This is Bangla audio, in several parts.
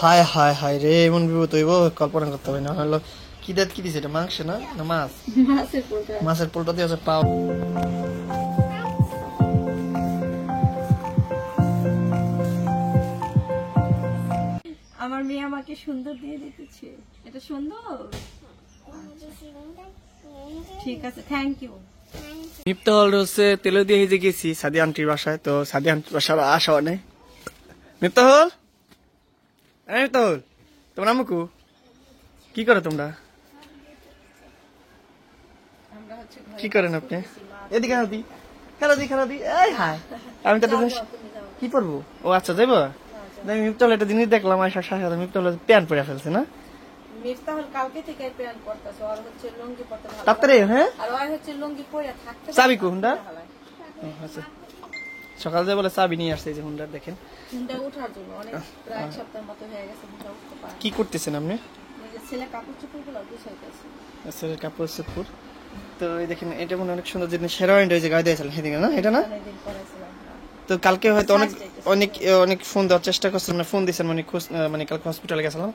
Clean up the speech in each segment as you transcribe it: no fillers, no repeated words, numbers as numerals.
হায় হায় হায় রে, এমন বিপদ হইব কল্পনা করতে হবে না। হলো কি দেখ, কি দিছে এটা? মাংস না না মাছ? মাছের পোলটা দিয়ে আছে পাও। আমার মেয়ে আমাকে সুন্দর দিয়ে দিতেছে। এটা সুন্দর, ঠিক আছে, থ্যাংক ইউ। মিফতাহল হচ্ছে তেলে দিয়ে হেজে গেছি সাদি আন্টির বাসায়, তো সাদি আন্টির বাসায় আসা নেই। মিফতাহল, মিফতাহল, তোমার আমুকু কি করে? তোমরা কি করেন আপনি? এদিকে খেলাদি খেলাদি খেলাদি, এই হায়, আমি তো কি করবো? ও আচ্ছা, যাইবো। মিফতাহল একটা জিনিস দেখলাম, আসার সাথে সাথে মিফতাহল প্যান্ট পরে ফেলছে না? মিফতাহুল কালকে থেকে প্ল্যান করতেছে, আর হচ্ছে লুঙ্গি পরতে ভালো তাড়াতাড়ি, হ্যাঁ, আর ওই হচ্ছে লুঙ্গি পরে থাকতে চাবি কো হুন্ডা? আচ্ছা, সকাল থেকে বলে চাবি নিয়ে আসছে, এই যে হুন্ডা দেখেন। হুন্ডা ওঠার জন্য অনেক প্রায় এক সপ্তাহের মতো হয়ে গেছে, হুন্ডা উঠতে পারে। কি করতেছেন আপনি? ছেলে কাপড় চোপড় গুলো গুছাইতেছে। ছেলের কাপড় চোপড়। তো এই দেখেন, এটা মনে অনেক সুন্দর জিনিস, হেরোইন রয়েছে গায়ে দিয়েছিলেন সেদিকে না? এটা না? তো কালকে হয়তো অনেক অনেক অনেক ফোন দেওয়ার চেষ্টা করছিলাম, ফোন দিয়েছেন, মানে কালকে হসপিটালে গেছিলাম,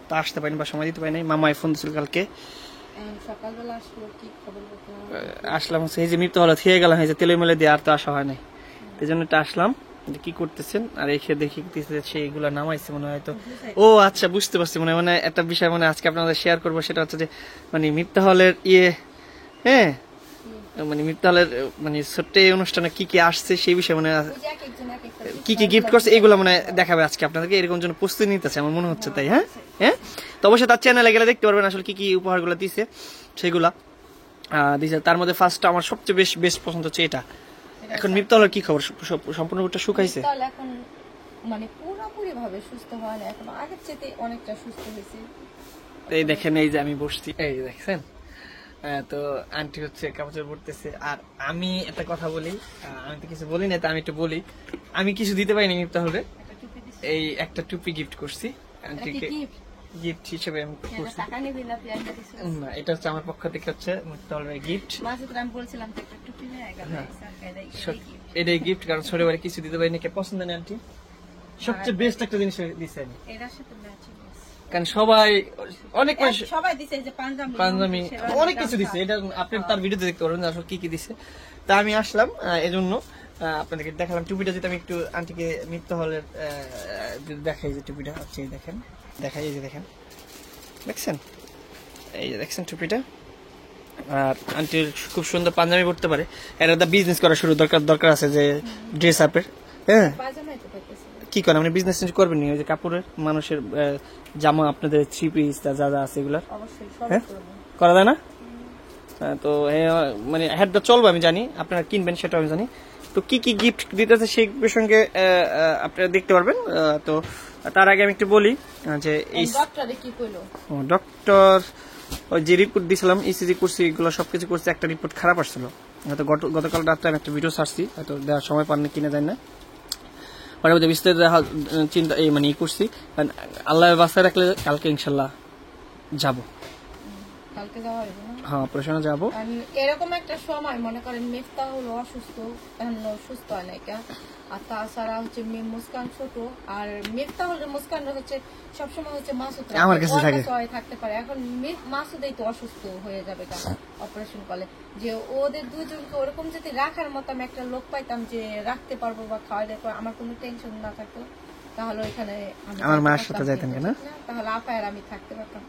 তা আসতে পারিনি বা সময় দিতে পারিনি। মামাই ফোন দিয়েছিল কালকে, সকালবেলা আসলো, কি খবর আসলাম হচ্ছে এই যে মিফতাহল থেকে গেলাম, এই যে তেলে মেলে দিয়ে আর তো আসা হয় নাই, এই জন্য আসলাম। কি করতেছেন? আর এই খেয়ে দেখি সেইগুলো নামাইছে মনে হয়। তো ও আচ্ছা, বুঝতে পারছি। মানে একটা বিষয় মানে আজকে আপনাদের শেয়ার করবো, সেটা হচ্ছে যে মানে মিফতাহলের হ্যাঁ, মানে মিফতাহলের মানে ছোট্ট এই অনুষ্ঠানে কি কি আসছে সেই বিষয়ে, মানে কি কি গিফট করছে এগুলো মানে দেখাবে আজকে আপনাদেরকে। এরকম জন্য প্রস্তুতি নিতেছে আমার মনে হচ্ছে, তাই? হ্যাঁ হ্যাঁ, তো অবশ্যই তার চ্যানেলে গেলে দেখতে পারবেন আসলে কি কি উপহারগুলো দিছে, সেগুলা দিছে। তার মধ্যে ফার্স্ট আমার সবচেয়ে বেস্ট পছন্দ হচ্ছে এটা। এখন মিফতাহলের কি খবর? সম্পূর্ণটা শুকাইছে? এখন মানে পুরোপুরি ভাবে সুস্থ হয় না, এখন আগের চেয়ে অনেকটা সুস্থ হয়েছে। এই দেখেন, এই যে আমি বসছি, এই দেখছেন। তো আন্টি হচ্ছে কাপড় পরতেছে। আর আমি একটা কথা বলি, আমি তো কিছু বলি না, তা আমি একটু বলি। আমি কিছু দিতে পারিনি মিফতাহলরে, এই একটা টুপি গিফট করছি আন্টিকে, গিফট হিসেবে আমি করছি। না, এটা হচ্ছে আমার পক্ষ থেকে হচ্ছে মিফতাহলের গিফট। এটাই গিফট, কারণ ছোটবেলায় কিছু দিতে পারিনি। কে পছন্দ নেই আন্টি? সবচেয়ে বেস্ট একটা জিনিস দিছে আমি, কারণ সবাই অনেক পাঞ্জাবি অনেক কিছু দিচ্ছে। এটা আপনি তার ভিডিওতে দেখতে পারবেন আসলে কি কি দিচ্ছে। তা আমি আসলাম এজন্য আপনাদেরকে দেখালাম টুপিটা। যদি আমি একটু আন্টিকে মিফতাহলের দেখাই, যে টুপিটা হচ্ছে, দেখেন, দেখাই, এই যে দেখেন, দেখছেন, এই যে দেখছেন টুপিটা। আর আন্টির খুব সুন্দর পাঞ্জাবি পড়তে পারে, এটা বিজনেস করা শুরু দরকার আছে, যে ড্রেস আপের। হ্যাঁ, কি করেন আপনি? বিজনেস করবেন নি? ওই যে কাপড়ের মানুষের জামা, আপনাদের থ্রি পিস যা যা আছে এগুলার, হ্যাঁ, করা যায় না? তো মানে হেডটা চলবে আমি জানি, আপনারা কিনবেন সেটা আমি জানি। তো কি কি গিফট দিতেছে সেই প্রসঙ্গে আপনারা দেখতে পারবেন। তো তার আগে আমি একটু বলি যে এই ডক্টর ওই যে রিপোর্ট দিয়েছিলাম, ইসিজি করছি, এগুলো সবকিছু করছি, একটা রিপোর্ট খারাপ আসছিল। হয়তো গতকাল রাত্রে আমি একটা ভিডিও ছাড়ছি, হয়তো দেওয়ার সময় পাননি কিনে যায় না, পরবর্তী বিস্তারিত চিন্তা এই মানে করছি। আল্লাহ বাসায় রাখলে কালকে ইনশাল্লাহ যাবো, হ্যাঁ অপারেশনে যাবো। এরকম একটা সময় মনে করেন মিফতাহুল অসুস্থ, সুস্থ হয় না, আর তাছাড়া হচ্ছে মুস্কান ছোট, আর মিফতাহুল মুস্কান হচ্ছে সবসময় হচ্ছে মাসুদ আমার কাছে থাকতে পারে। এখন মাসুদই তো অসুস্থ হয়ে যাবে অপারেশন করলে, যে ওদের দুজনকে ওরকম যদি রাখার মতো আমি একটা লোক পাইতাম যে রাখতে পারবো বা খাওয়াই দেখো, আমার কোনো টেনশন না থাকতো, তাহলে ওইখানে আমার মায়ের সাথে যাইতেন কেন, তাহলে আপা আর আমি থাকতে পারতাম।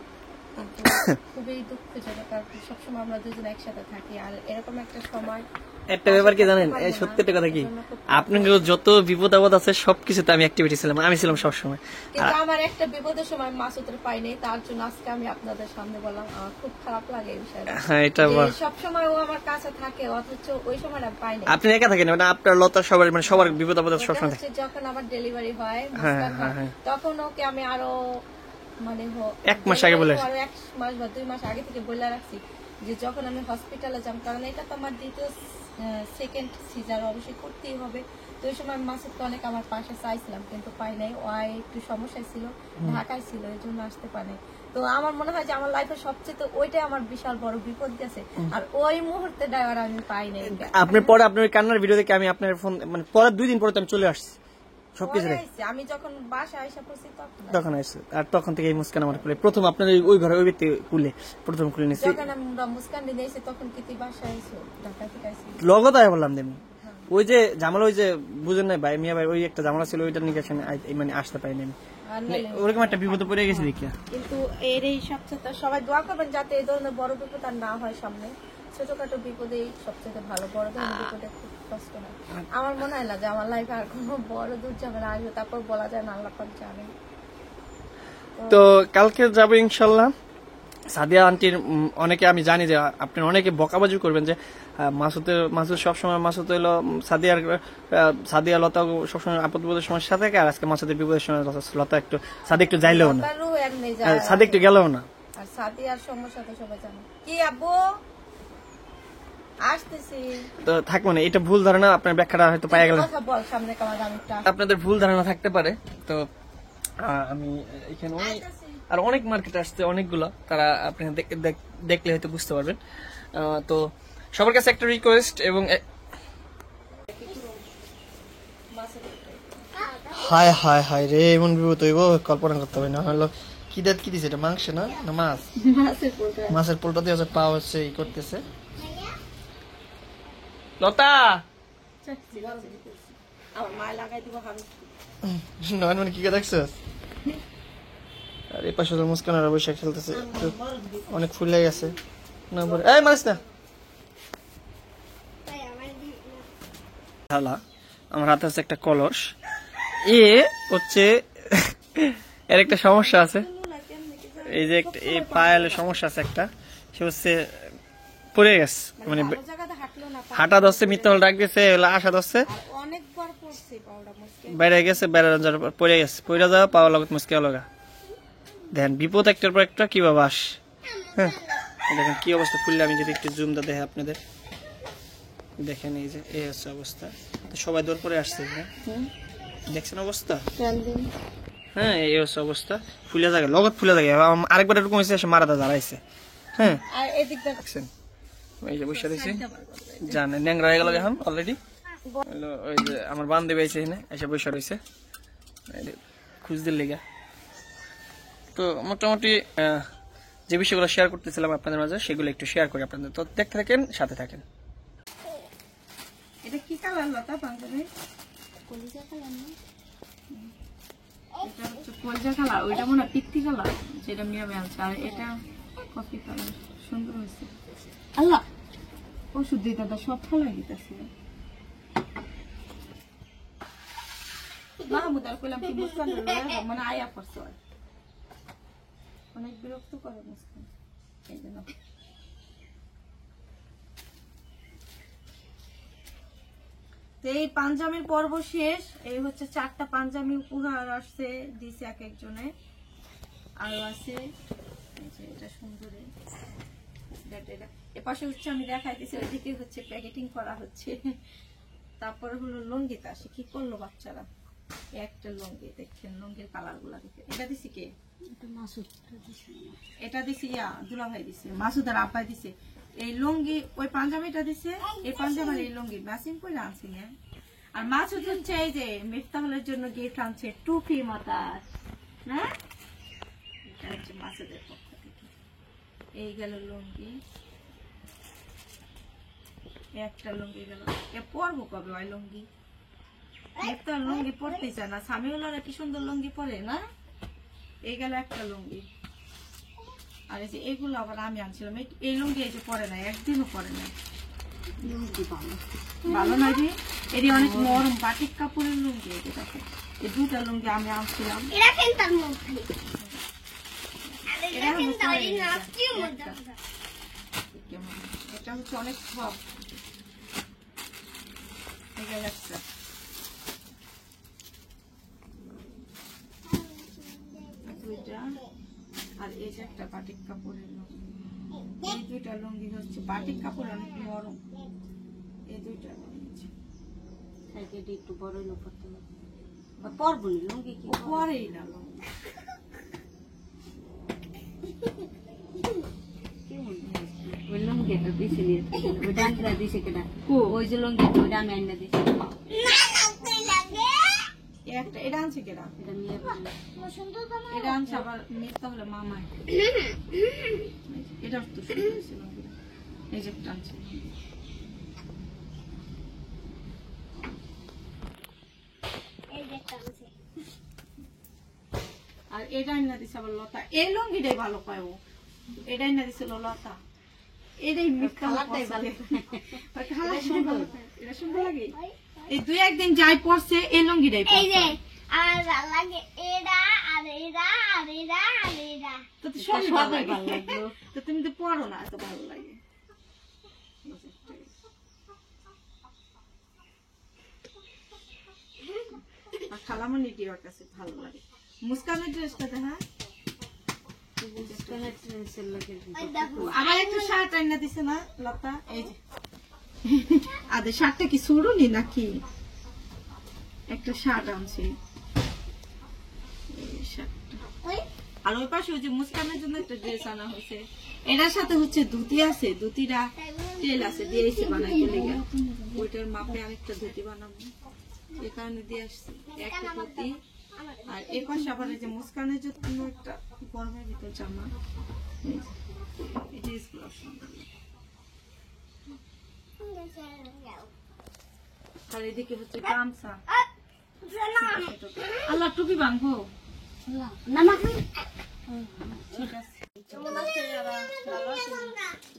খুবই দুঃখজনক, আর সবসময় আমরা দুজন একসাথে থাকি, আর এরকম একটা সময়। একটা ব্যাপার কি জানেন, এই সত্যি একটা কথা কি, আপনাকে যত বিপদ আপদ আছে সবকিছুতে আমি অ্যাক্টিভিটি ছিলাম, আমি ছিলাম সবসময়। কিন্তু আমার একটা বিপদের সময় মাসুদের পাই নাই, তার জন্য আজকে আমি আপনাদের সামনে বললাম, আমার খুব খারাপ লাগে এই বিষয়টা। হ্যাঁ, এটা সবসময় ও আমার কাছে থাকে, অথচ ওই সময়টা পাই নাই। আপনি একা থাকেন, মানে আপনার লতা সবার, মানে সবার বিপদ আপদ সবসময় থাকে। যখন আমার ডেলিভারি হয় তখন ওকে আমি আরো মানে 1 মাস আগে বলে, 1 মাস বা 2 মাস আগে থেকে বলে রাখছি যে যখন আমি হসপিটালে যাব, কারণ এটা তো আমার দ্বিতীয় সেকেন্ড সিজার অবশ্যই করতেই হবে। তো ওই সময় মাসুদকে অনেক আমার পাশে চাইছিলাম, কিন্তু পাই নাই, ও একটু সমস্যা ছিল, ঢাকায় ছিল, এই জন্য আসতে পারে। তো আমার মনে হয় যে আমার লাইফের সবচেয়ে ওইটাই আমার বিশাল বড় বিপদ গেছে, আর ওই মুহূর্তে ড্রাইভার আমি পাই নাই। আপনি পরে আপনার কান্নার ভিডিও দেখে আমি আপনার ফোন, মানে পরে 2 দিন পরে আমি চলে আসছি, সবকিছু আমি যখন বাসায় আইসা পড়ছি তখন আসছে, আর তখন থেকে এই মুস্কান আমার কুলে প্রথম আপনার ওই ঘরে ওই ব্যক্তি কুলে প্রথম কুলে নিয়েছি। যখন আমরা মুস্কান দিনে এসে তখন কি তুই বাসায় আইছো? ঢাকা থেকে আইছি লগত আয় বললাম দেমি ওই যে জামাল ওই যে বুঝেন নাই ভাই মিয়া ভাই ওই একটা জামালা ছিল ওইটার নিয়ে মানে আসতে পারিনি আমি, ওরকম একটা বিপদে পড়ে গেছি দেখিয়া। কিন্তু এর এই সবচেয়ে সবাই দোয়া করবেন যাতে এই ধরনের বড় বিপদ আর না হয় সামনে। ছোটখাটো বিপদেই সবচেয়ে ভালো, বড় ধরনের বিপদে খুব কষ্ট হয়। আমার মনে হয় না যে আমার লাইফে আর কোনো বড় দুর্ঝামেলা আসবে, তারপর বলা যায় না আল্লাহ পাক জানে। তো কালকে যাবো ইনশাল্লাহ। সাদিয়া আন্টির অনেকে আমি জানি যে আপনি অনেকে বকাবাজি করবেন যে মাসুদ সবসময় মাসুদ হইলো সাদিয়া লতা সবসময় আপদ বিপদের সময় সাথে থাকে, আর আজকে মাসুদের বিপদের সময় লতা একটু সাদি একটু যাইলেও না, সাদি একটু গেলেও না। আর সাদিয়ার সমস্যা তো সবাই জানে। কি আব্বু আসতেছি তো থাকবো না, এটা ভুল ধারণা, আপনার ব্যাখ্যাটা হয়তো পাই গেলেন, আপনাদের ভুল ধারণা থাকতে পারে। তো আমি এখানে আর অনেক মার্কেট আসছে অনেকগুলো, তারা আপনি দেখলে হয়তো বুঝতে পারবেন। তো সবার কাছে একটা রিকোয়েস্ট, এবং হায় হায় হায় রে এমন বিপদ হইব কল্পনা করতে হবে না। হলো কি দিছে এটা, মাংস না না মাছ? মাছের পোলটা দিয়ে পা হচ্ছে ই করতেছে। লতা নয় মানে কি দেখছো? আর এই পাশে মুস্কানারা বৈশাখ খেলতেছে, অনেক ফুল লেগে গেছে। এই মারিস না। আমার হাতে আছে একটা কলস, এ হচ্ছে এর একটা সমস্যা আছে, এই যে এই পায়ের সমস্যা আছে একটা, সে হচ্ছে পড়ে গেছে, মানে হাঁটা ধরছে, মিথ্যা ডাক দিয়েছে, আশা ধরছে, বাইরে গেছে, বাইরে পড়ে গেছে, পড়ে যাওয়া পাওয়া লগত মুস্কিল লগা। দেখেন বিপদ একটার পর একটা কিভাবে আস। হ্যাঁ দেখেন কি অবস্থা, ফুললে আমি যদি একটু জুমটা দেখে আপনাদের দেখেন, এই যে এই হচ্ছে অবস্থা। তো সবাই দৌড় পরে আসছে, দেখছেন অবস্থা? হ্যাঁ এই হচ্ছে অবস্থা, ফুলে থাকে লগত ফুলে থাকে। আরেকবার এরকম হয়েছে, এসে মারাদা দাঁড়াইছে। হ্যাঁ দেখছেন, এই যে বসে দিয়েছি, জানেন ন্যাংরা হয়ে গেল এখন অলরেডি। ওই যে আমার বান্ধবী আইছে এখানে এসে বসে রয়েছে খুঁজদের লেগা। তো মোটামুটি যে বিষয়গুলো শেয়ার করতেছিলাম আপনাদের মাঝে, সেগুলো একটু শেয়ার করি আপনাদের। তো দেখতে থাকেন, সাথে থাকেন। এটা কি কালার লতা পাঞ্জাবি? কলিজা কালার না, এটা হচ্ছে কলিজা কালার, ওইটা মনে হয় পিত্তি কালার যেটা মিয়া আনছে, আর এটা কফি কালার। সুন্দর হয়েছে। আল্লাহ ওষুধ দিতে তো সব ফলাই দিতেছে। মাহমুদ আর কইলাম কি মুস্কান মানে আয়া করছে, অনেক বিরক্ত করে মুস্কান, এই জন্য। এই পাঞ্জাবির পর্ব শেষ। এই হচ্ছে 4টা পাঞ্জাবি উপহার আসছে, দিছে এক একজনে। আরো আছে এটা সুন্দর, এপাশে হচ্ছে আমি দেখাইতেছি, ওইদিকে হচ্ছে প্যাকেটিং করা হচ্ছে। তারপরে হলো লুঙ্গিতে আসে, কি করলো বাচ্চারা, একটা লুঙ্গি দেখছেন, লুঙ্গির কালার গুলা দেখে। এটা দিছি কে? এটা দিছি দুলা ভাই দিছে, মাসুদ আর আব্বাই দিছে। এই লুঙ্গি ওই পাঞ্জাবিটা দিছে, এই পাঞ্জাবি আর এই লুঙ্গি ম্যাচিং করে আনছি না। আর মাসুদ হচ্ছে এই যে মিফতাহুলের জন্য গিফট আনছে, টুপি মাথার, না এটা হচ্ছে মাসুদের পক্ষ থেকে। এই গেল লুঙ্গি, একটা লুঙ্গি গেল। এ পরবো কবে ওই লুঙ্গি? মিফতাহুল লুঙ্গি পরতেই চায় না, সামিউল্লাহরা কি সুন্দর লুঙ্গি পরে না। এই গেল একটা লুঙ্গি। আর এই যে এগুলো আবার আমি আনছিলাম, এই লুঙ্গি এই যে পরে নাই, একদিনও পরে নাই। ভালো না রে, এটি অনেক নরম বাটিক কাপড়ের লুঙ্গি। এই দুটা লুঙ্গি আমি আনছিলাম। এটা হচ্ছে অনেক সফট। আর এই যে একটা বাটিক কাপড়ের লুঙ্গি। এই দুইটা লুঙ্গি হচ্ছে বাটিক কাপড়, অনেক নরম। এই দুইটা একটু বড় পরবো লুঙ্গি, কি পরেই না লুঙ্গি। ওই লুঙ্গিটা দিছে, ওই ডান্ডা দিছে কেনা, ওই যে লুঙ্গি ওইটা আমি আইনা দিছি। একটা এটা আনছে কেরা, এটা আনছে আবার মিথ্যা বলে মামা, এটা তো সুন্দর ছিল, এই যে একটা আনছে। আর এটাই না দিছে আবার লতা, এই লুঙ্গিটাই ভালো পায় ও, এটাই না দিছিল লতা, এটাই কালারটাই ভালো, এটা সুন্দর লাগে। এই দুই একদিন যাই পড়ছে এই লুঙ্গিটাই পড়ছে, আর ভালো লাগে এরা আর এরা আর এরা আর এরা। তো সবই ভালো লাগলো, তো তুমি তো পড়ো না, এত ভালো লাগে। আর খালামণি ডিওর কাছে ভালো লাগে। মুস্কানের ড্রেসটা দেখা, আমার একটা শার্ট আইনা দিছে না লতা, এই যে আদে শার্টটা কি শুরুনি নাকি, একটা শার্ট আনছি, এই শার্টটা। আর ওই পাশে ওই যে মুস্কানের জন্য একটা ড্রেস আনা হয়েছে, এটার সাথে হচ্ছে ধুতি আছে, ধুতিটা তেল আছে দিয়েছে বানাইতে লেগে, ওইটার মাপে আরেকটা ধুতি বানাবো, এই কারণে দিয়ে আসছি একটা ধুতি। আর এই পাশে আবার এই যে মুস্কানের জন্য একটা গরমের ভিতর জামা, এই ড্রেসগুলো সুন্দর। আর এদিকে হচ্ছে গামছা, আল্লাহ টুপি বাঁধবো, ঠিক আছে।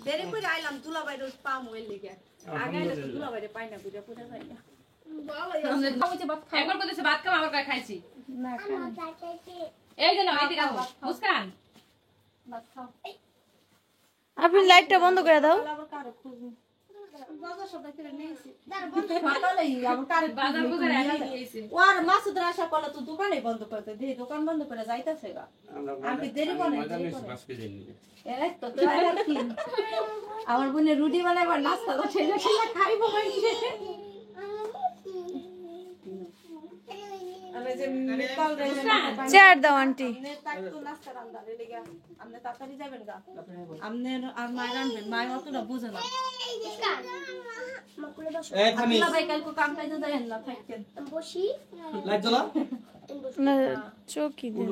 দেরি করে আইলাম দুলাভাইরে পামু এর লেগে, আগে আইলে তো দুলাভাইরে পাই না, বুঝা বুঝা যাই না। একবার বলতেছে ভাত খাও, আবার খাইছি। না এই যে নাও, এদিকে আসো। মুস্কান, আপনি লাইটটা বন্ধ করে দাও। বাজার বুজারে আনিয়ে দিয়েছে। ওর মাসুদের আশা করলে তো দোকানে বন্ধ করতে দে, দোকান বন্ধ করে যাইতাছে গা, আমি দেরি করে এই তো তো আর কি আমার বোনে রুটি বানাইবার নাস্তা তো ছেলে ছেলে খাইবো কইছে। আমি যে মিতাল রে চেয়ার দাও আন্টি। আপনি তাকতো নাস্তা রান্না রে লাগা, আপনি তাড়াতাড়ি যাবেন গা, আপনি আর মাই রান্নাবেন, মাই অতটা বুঝে না। এই থামি আব্দুল্লাহ ভাই কালকে কাম কাজে যাবেন না, থাকেন বসি লাইট জ্বলা না চৌকি দেন।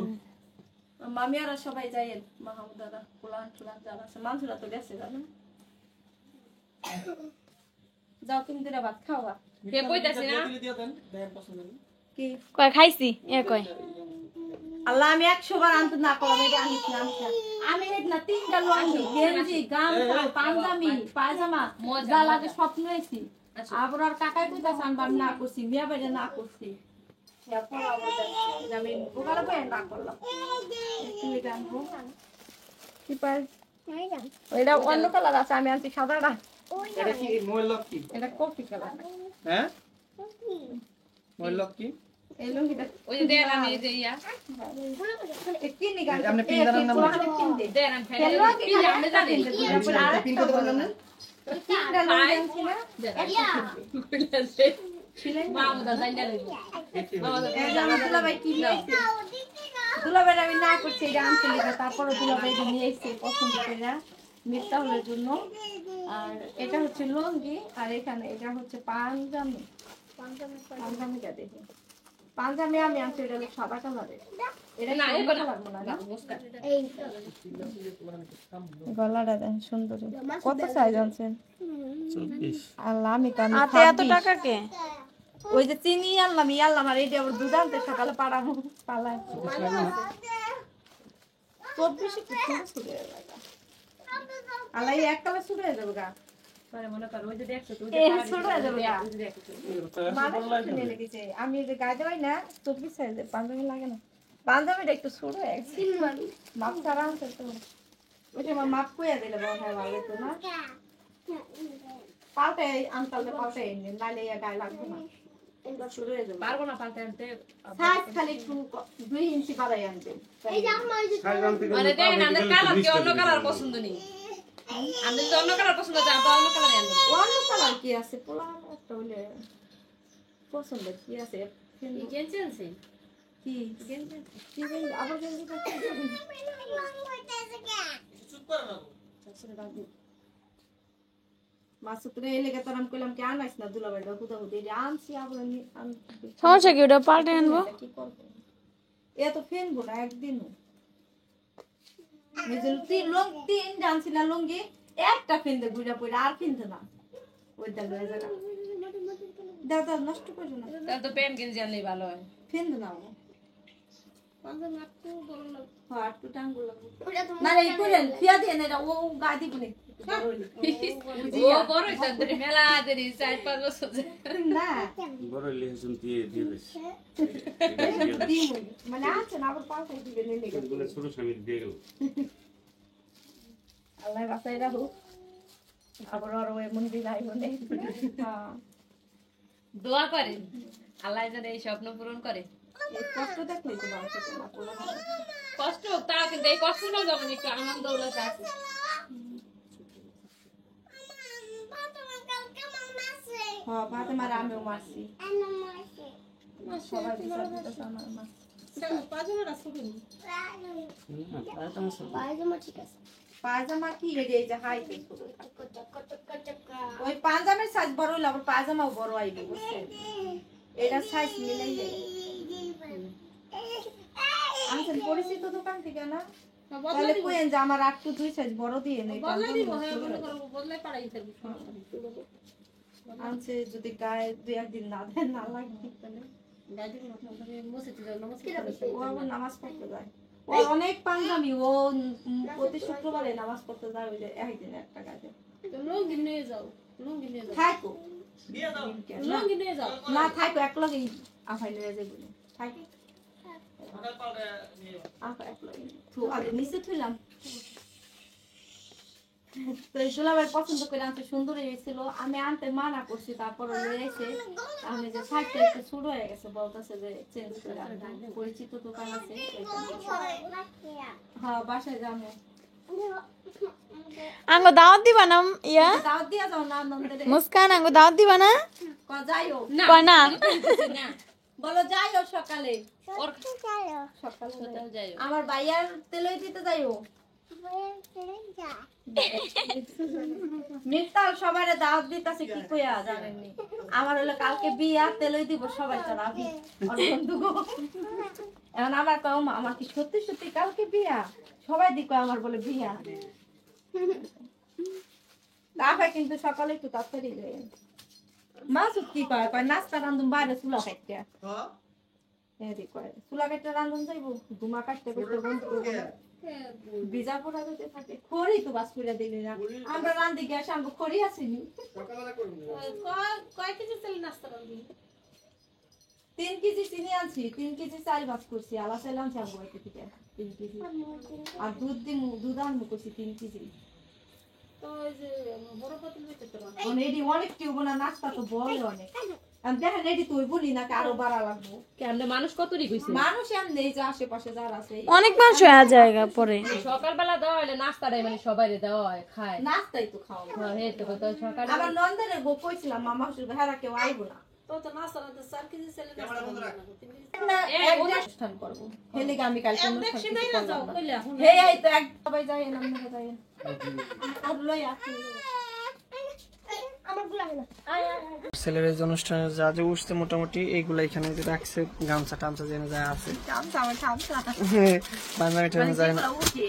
মামিয়ারা সবাই যাইয়েন, মাহমুদারা পোলান টুলান যারা আছে, মানুষরা তো গেছে জানেন। যাও তুমি দিরা ভাত খাওয়া। কে কইতাছে না? দিয়ে দেন, দেখেন পছন্দ হলে। কি কয় খাইছি এ কয় আল্লাহ আমি 100 বার আনতে না করলাম, এটা আনিস না আমি এই না 3টা লুঙ্গি, গেঞ্জি, গামছা, পাঞ্জাবি, পায়জামা যা লাগে সব নিয়েছি। আবার আর কাকাই কইতাছে আনবার না করছি, মিয়া বাইরে না করছি, আমি ওখানে কই না করলাম। তুমি জানবো কি পার ওইটা অন্য কালার আছে, আমি আনছি সাদাটা। এটা কি মোবাইল লক কি? এটা কফি কালার। হ্যাঁ মোবাইল লক কি? এই লুঙ্গিটা ওই যে দেন, আমি এই যে ইয়া কিনি গান আপনি পিন দাঁড়ান না দেন, আমি খাই দিই। কি আপনি জানেন? পিন করতে পারলাম না মামুদা জানি না। দুলাভাই আমি না করছি, এটা আনতে লিখে, তারপরে দুলাভাই নিয়ে এসছে পছন্দ করে মিথ্যা হলের জন্য। আর এটা হচ্ছে লুঙ্গি, আর এখানে এটা হচ্ছে পাঞ্জাবি। পাঞ্জাবিটা দেখি, পাঞ্জাবি আমি আনছি, এটা হলো সাদা কালারের, এটা না, সুন্দর এটা লাগবে না? মুস্কান। গলাটা দেন সুন্দর। কত সাইজ আনছেন? 24 আল্লাহ আমি তো আতে এত টাকা কে? ওই যে চিনি আনলাম ই আনলাম, আর এইটা আবার দুধ আনতে সকালে পাড়াবো পালায় 24 কি ছুড়ে লাগা আল্লাহ এক কালে ছুড়ে যাবে গা, পরে মনে করো ওই যে দেখছো তো, ওই এই যে ছুড়ে যাবে গা। ওই যে দেখছো। মানে কিনে লেগেছে, আমি এই যে গায়ে দেওয়াই না 24 সাইজের পাঞ্জাবি লাগে না, পাঞ্জাবিটা একটু ছোট একছি, মাপ ছাড়া আনছে তো, ওইটা আমার মাপ কইয়া দিলে মনে হয় ভালো হতো না, পাল্টাই আনতালে পাল্টাই এনে নাইলে ইয়া গায়ে লাগবে না, শুরু হয়ে যাবে। পারবো না পাল্টে আনতে। সাইজ খালি একটু 2 ইঞ্চি বাড়াই আনবে। এই যে আম্মা এই যে মানে দেখেন, আমাদের কালার কি অন্য কালার পছন্দ নেই। আমাদের যদি অন্য কালার পছন্দ আছে, আমরা অন্য কালার আনবো। অন্য কালার কি আছে, পোলা একটা হইলে পছন্দ কি আছে, এই গেঞ্জি আনছি। কি গেঞ্জি কি গেঞ্জি আবার গেঞ্জিটা কি লং হইতেছে কে? চুপ করে রাখো। তাছাড়া রাখবো। মাসুদ রে এই লেগে তোর আমি কইলাম কি আনাইস না দুলাভাইটা হুদা হুদি আনছি আবার সমস্যা কি ওটা পাল্টে আনবো কি করব এ তো ফেনবো না একদিনও নিজের তিন জানছি না লুঙ্গি একটা ফেনতে বুড়া পড়ে আর ফেনতে না ওইটা লয়ে যাবে দাদা নষ্ট করে না তাহলে তো প্যান্ট কিনে জানলেই ভালো হয় ফেনতে না হ্যাঁ একটু টাঙ্গুল না রে করেন ফিয়া দিয়ে না ও গাদি বলে ও বড় হইছে তোর মেলা দেরি 4-5 বছর না বড় লেহেছুন দিয়ে দিবেস মানে আছে না আবার পাঁচ দিবে নেই এগুলো ছোট স্বামী দিয়ে গেল আল্লাহ বাসায় রাখো আবার আর ওই মন্দির আইব নেই হ্যাঁ দোয়া করেন আল্লাহ যেন এই স্বপ্ন পূরণ করে এই কষ্ট দেখলে তো বাঁচতে না পোলা কষ্ট হোক তা কিন্তু এই কষ্ট না যেমন একটু আনন্দ উল্লাস আছে হ্যাঁ ভাতে মারা আমিও মারছি সবাই বিচার দিতেছে আমার মাছ পায়জামা কি এই যে হাই ওই পায়জামের সাইজ বড় হইলে আবার পায়জামাও বড় আইবে বুঝছেন এটা সাইজ মিলাই যাবে আনছেন পরিচিত দোকান থেকে না তাহলে কইেন যে আমার একটু 2 সাইজ বড় দিয়ে নেই আনছে যদি গায়ে 2-1 দিন না দেন না লাগবে তাহলে ও আবার নামাজ পড়তে যায় ও অনেক পাঞ্জাবি ও প্রতি শুক্রবারে নামাজ পড়তে যায় ওই যে একদিন একটা কাজে থাকো না থাকো এক লগেই আফাই লয়ে যাবে থাকো আফা এক লগে তো আগে নিচে থইলাম তো দুলাভাই পছন্দ করে আনতে সুন্দর হয়েছিল আমি আনতে মানা করছি তারপর রয়েছে আমি যে শার্টটা একটু ছোট হয়ে গেছে বলতেছে যে চেঞ্জ করে আনতে পরিচিত দোকান আছে হ্যাঁ বাসায় যাবো আঙ্গো দাওয়াত দিবা না ইয়া দাওয়াত দিয়া যাও না নন্দরে মুস্কান আঙ্গো দাওয়াত দিবা না যাইও কয় না বলো যাইও সকালে কোথাও যাই আমার ভাইয়ার তেলই দিতে যাইও মিফতাল সবারে দাওয়াত দিতেছে কি কইয়া জানেননি আমার হলো কালকে বিয়া তেলই দিব সবাই জানাবি আর বন্ধু এখন আমার কও আমার কি সত্যি সত্যি কালকে বিয়া সবাই দিকো আমার বলে বিয়া তারপরে কিন্তু সকালে একটু তাড়াতাড়ি যাই মাসুদ কি কয় কয় নাস্তা রান্ধুম বাইরে চুলা খাইতে এদিক কয় চুলা কাটতে রান্ধুম যাইবো ঘুমা কাটতে করতে বন্ধু বিজা পড়া যেতে থাকে খড়ি তো বাস করে দিলি না আমরা রান্ধি গ্যাস আমগো খড়ি আসেনি কয় কেজি চাল নাস্তা রান্ধি 3 কেজি চিনি আনছি 3 কেজি চাল বাস করছি আলা চাল আনছি আমগো এতে থেকে 3 কেজি আর দুধ আনবো করছি 3 কেজি তো এই যে বড় পাতিল হইতে তো অনেক অনেক কেউ না নাস্তা তো বড় অনেক আমি দেখেন এডি তুই বলি না আরো বাড়া লাগবো কেন মানুষ কতরি কইছে মানুষ এম নেই যে আশেপাশে যারা আছে অনেক মানুষ হয়ে জায়গা পরে সকালবেলা দেওয়া হলে নাস্তাটাই মানে সবাই দেওয়া হয় খায় নাস্তাই তো খাও হ্যাঁ এই তো কথা সকালে আবার নন্দনের গো কইছিলাম মামা শ্বশুর হেরা কেউ আইবো না তো নাস্তা রাতে 4 কেজি চাল অনুষ্ঠান করবো হেলিকে আমি কালকে অনুষ্ঠান করবো কইলে এখন হে এই তো এক সবাই যাই না আমরা যাই আর লই আসি আমার গুলা না ছেলের এই অনুষ্ঠানে যা যে উঠছে মোটামুটি এইগুলা এখানে যে রাখছে গামছা টামছা জেনে যা আছে গামছা আমার গামছা বান্ধবী টান্ধবী যায় না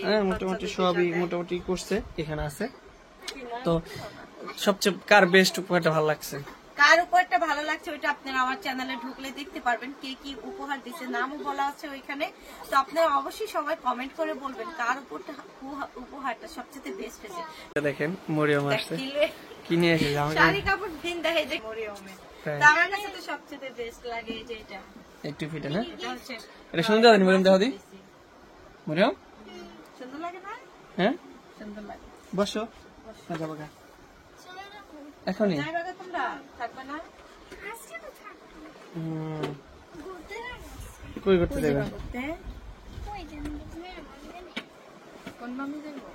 হ্যাঁ মোটামুটি সবই মোটামুটি করছে এখানে আছে তো সবচেয়ে কার বেস্ট উপহারটা ভালো লাগছে কার উপরটা ভালো লাগছে ওইটা আপনারা আমার চ্যানেলে ঢুকলে দেখতে পারবেন কে কি উপহার দিয়েছে নামও বলা আছে ওইখানে তো আপনারা অবশ্যই সবাই কমেন্ট করে বলবেন কার উপহারটা সবচেয়ে বেস্ট হয়েছে দেখেন মরিয়ম আসছে কি নিয়ে এসেছে আমাকে শাড়ি কাপড় দিন দেখে যে মরিয়মে তো আমার কাছে তো সবচেয়ে বেস্ট লাগে এই যে এটা একটু ফিটে না এটা হচ্ছে এটা সুন্দর লাগে মরিয়ম দেখো দি মরিয়ম সুন্দর লাগে না হ্যাঁ সুন্দর লাগে বসো যাবো গা এখনই যাই বাবা তোমরা থাকবে না কই করতে দেবে কোন মামি যাইবো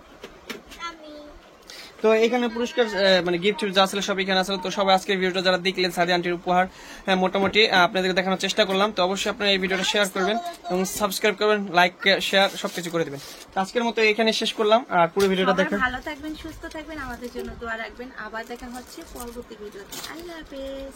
তো এখানে পুরস্কার মানে গিফট যা ছিল সব এখানে আসলে। তো সবাই আজকের ভিডিওটা যারা দেখলেন সাদিয়া আন্টির উপহার মোটামুটি আপনাদেরকে দেখানোর চেষ্টা করলাম। তো অবশ্যই আপনারা এই ভিডিওটা শেয়ার করবেন এবং সাবস্ক্রাইব করবেন, লাইক শেয়ার সবকিছু করে দিবেন। আজকের মতো এখানে শেষ করলাম, আর পুরো ভিডিওটা দেখেন। ভালো থাকবেন, সুস্থ থাকবেন, আমাদের জন্য দোয়া রাখবেন। আবার দেখা হচ্ছে পরবর্তী ভিডিওতে। আল্লাহ হাফেজ।